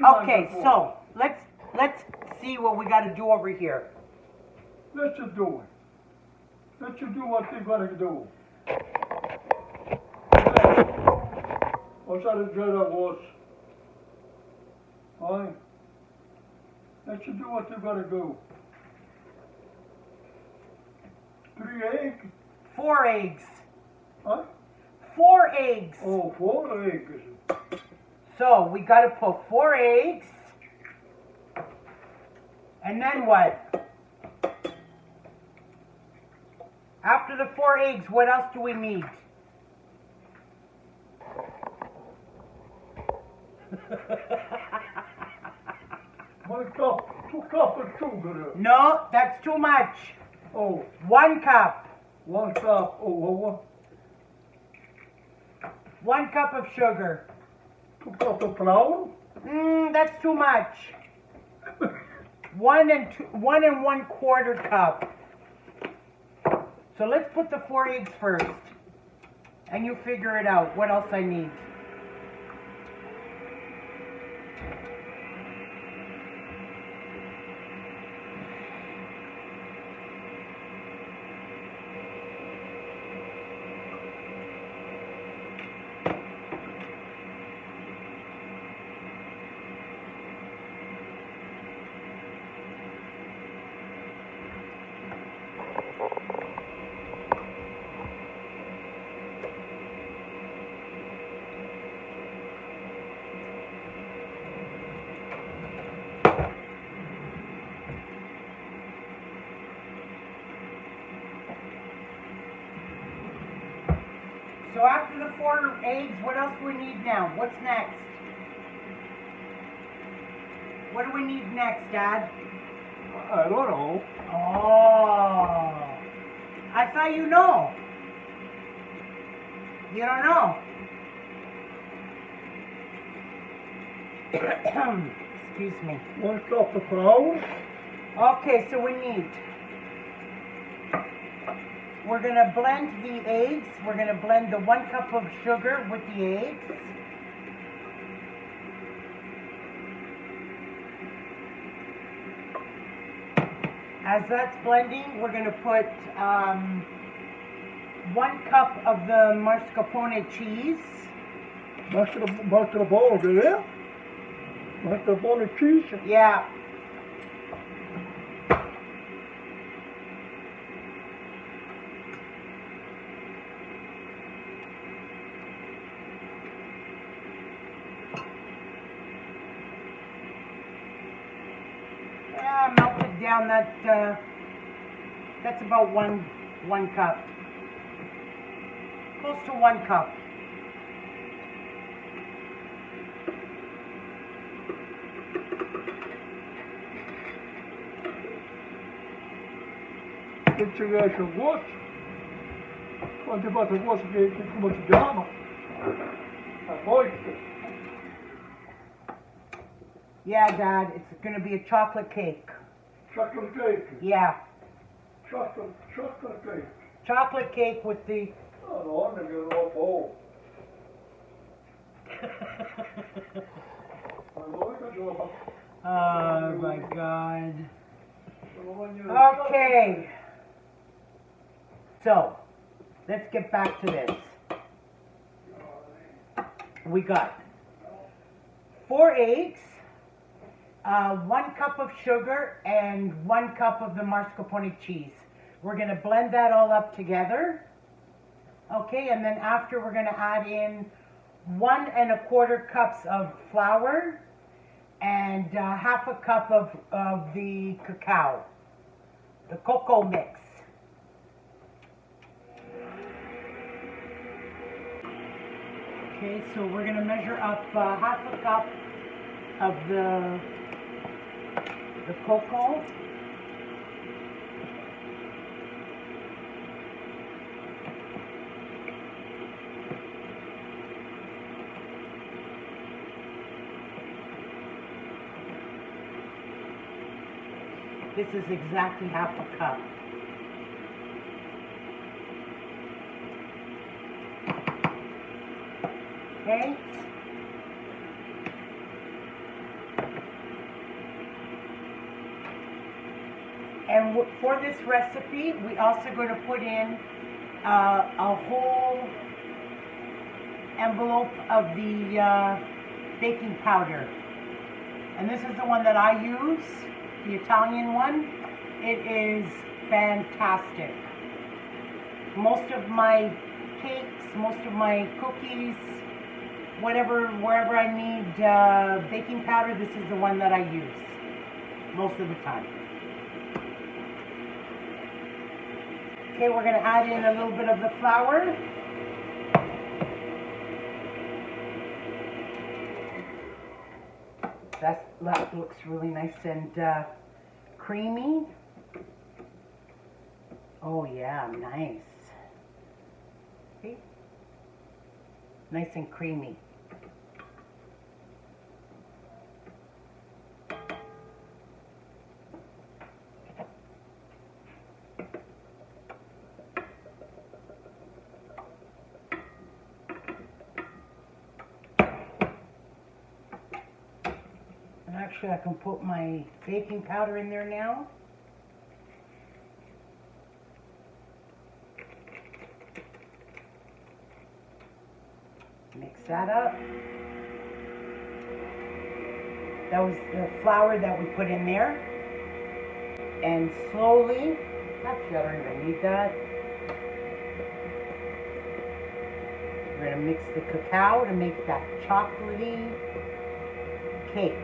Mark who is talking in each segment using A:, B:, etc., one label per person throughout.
A: Okay, so let's see what we got to do over here.
B: Let's just do it. Let's just do what they're gonna do. What's that agenda was? Alright? Let's just do what they're gonna do. 3 eggs?
A: 4 eggs.
B: Huh?
A: 4 eggs.
B: Oh, 4 eggs.
A: So we got to put 4 eggs. And then what? After the 4 eggs, what else do we need?
B: One cup, 2 cups of sugar.
A: No, that's too much.
B: Oh,
A: 1 cup.
B: 1 cup. Oh,
A: 1 cup of sugar.
B: 2 cups of flour.
A: That's too much. 1 and 1/4 cup. So let's put the 4 eggs first. And you figure it out. What else I need? So after the 4 eggs, what else do we need now? What's next? What do we need next, Dad?
B: I don't know.
A: Oh, I thought you know. You don't know. Excuse me.
B: 1 cup of flour.
A: Okay, so we're going to blend the eggs. We're going to blend the 1 cup of sugar with the eggs. As that's blending, we're going to put 1 cup of the mascarpone cheese.
B: Mascarpone, yeah? Mascarpone cheese.
A: Yeah. Melt it down. That's about one cup. Close to 1 cup.
B: Che riesce a vuoto. Quante volte vuoto che come si chiama? A volte.
A: Yeah, Dad, it's going to be a chocolate cake.
B: Chocolate cake.
A: Yeah.
B: Chocolate cake.
A: Chocolate cake with the...
B: Oh, no, I'm going to go.
A: Oh, my God. Okay. So, let's get back to this. We got 4 eggs, 1 cup of sugar, and 1 cup of the mascarpone cheese. We're going to blend that all up together. Okay, and then after we're going to add in 1 1/4 cups of flour and 1/2 cup of the cacao, the cocoa mix. Okay, so we're going to measure up 1/2 cup of the cocoa. This is exactly 1/2 cup. Okay. And for this recipe, we also going to put in a whole envelope of the baking powder. And this is the one that I use, the Italian one. It is fantastic. Most of my cakes, most of my cookies, wherever I need baking powder, this is the one that I use most of the time. Okay, we're going to add in a little bit of the flour. That looks really nice and creamy. Oh yeah, nice. See? Nice and creamy. Actually, I can put my baking powder in there now. Mix that up. That was the flour that we put in there. And slowly, actually I don't even need that. We're going to mix the cacao to make that chocolatey cake.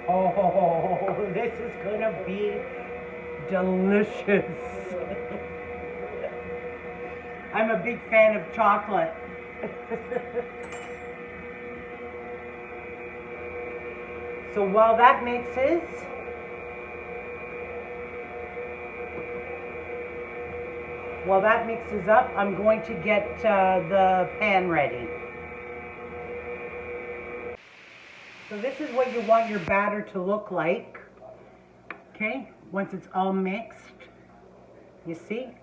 A: Oh, this is gonna be delicious. I'm a big fan of chocolate. So while that mixes, up, I'm going to get the pan ready. So this is what you want your batter to look like, okay, once it's all mixed, you see?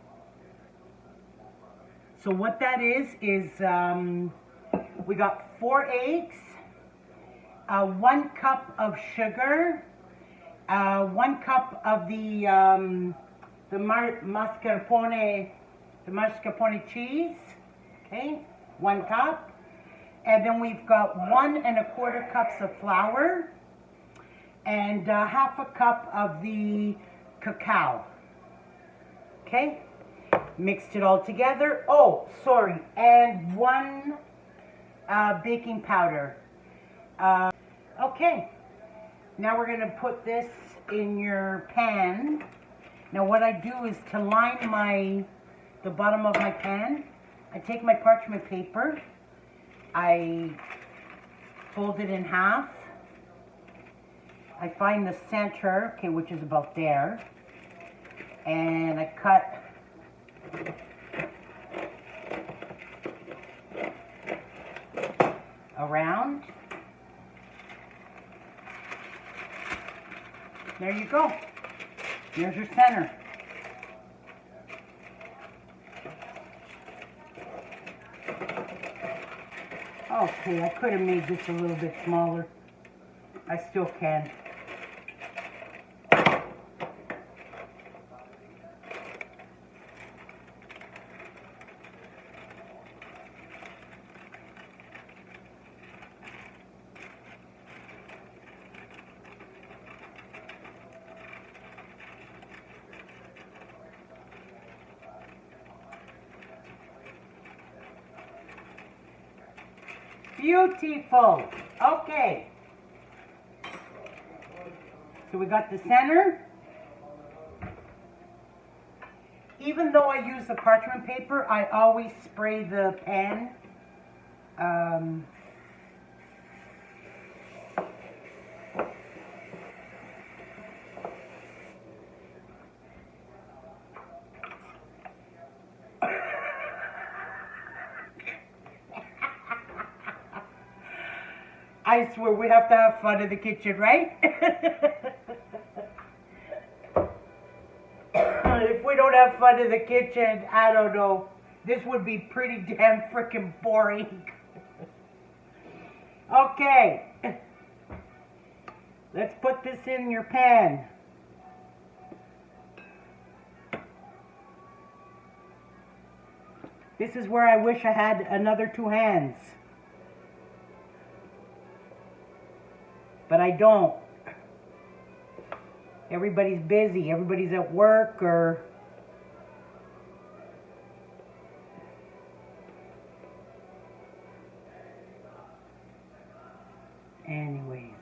A: So what that is we got 4 eggs, 1 cup of sugar, 1 cup of the mascarpone cheese, okay, 1 cup. And then we've got 1 1/4 cups of flour and 1/2 cup of the cacao. Okay, mixed it all together. Oh, sorry, and 1 baking powder. Okay, now we're going to put this in your pan. Now what I do is to line the bottom of my pan, I take my parchment paper, I fold it in half. I find the center, okay, which is about there, and I cut around. There you go. Here's your center. Okay, I could have made this a little bit smaller. I still can. Beautiful. Okay. So we got the center. Even though I use the parchment paper, I always spray the pan. I swear we have to have fun in the kitchen, right? If we don't have fun in the kitchen. I don't know. This would be pretty damn freaking boring. Okay. Let's put this in your pan. This is where I wish I had another 2 hands. But I don't. Everybody's busy. Everybody's at work or... Anyways.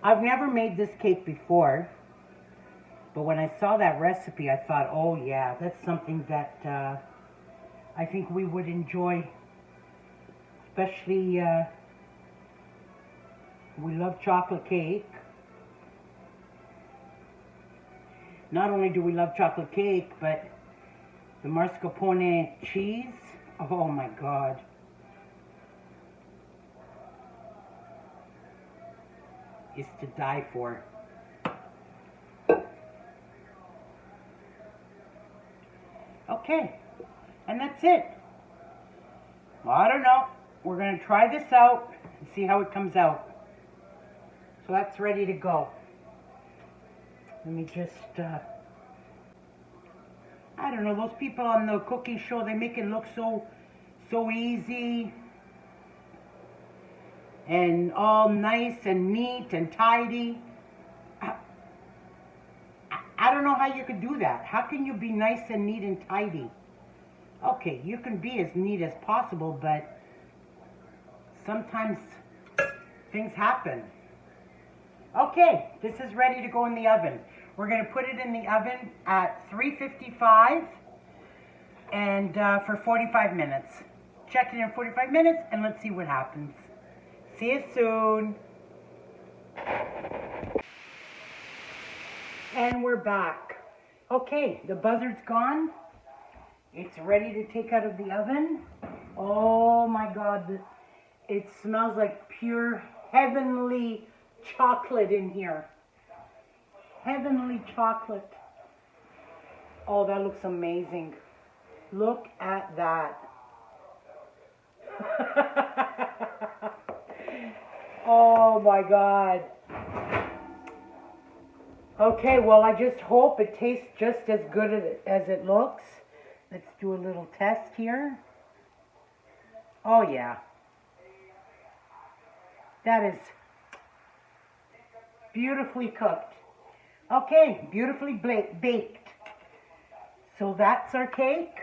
A: I've never made this cake before. But when I saw that recipe, I thought, oh yeah, that's something that I think we would enjoy. Especially, we love chocolate cake. Not only do we love chocolate cake, but the mascarpone cheese, oh my God. Is to die for. Okay, and that's it. Well, I don't know. We're going to try this out and see how it comes out. So that's ready to go. Let me just, I don't know, those people on the cooking show, they make it look so easy and all nice and neat and tidy. I don't know how you could do that. How can you be nice and neat and tidy? Okay, you can be as neat as possible, but sometimes things happen. Okay, this is ready to go in the oven. We're going to put it in the oven at 355 and for 45 minutes. Check it in 45 minutes and let's see what happens. See you soon. And we're back. Okay, the buzzard's gone. It's ready to take out of the oven. Oh my God, it smells like pure heavenly chocolate in here. Heavenly chocolate. Oh, that looks amazing. Look at that. Oh my God. Okay, well, I just hope it tastes just as good as it looks. Let's do a little test here. Oh yeah. That is beautifully cooked. Okay, beautifully baked. So that's our cake.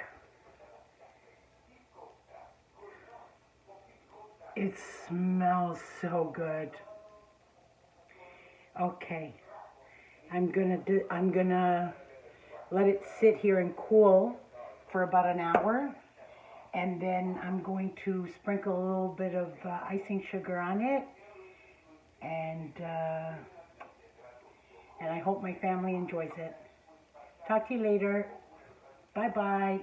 A: It smells so good. Okay. I'm gonna let it sit here and cool for about an hour, and then I'm going to sprinkle a little bit of icing sugar on it, and I hope my family enjoys it. Talk to you later. Bye bye.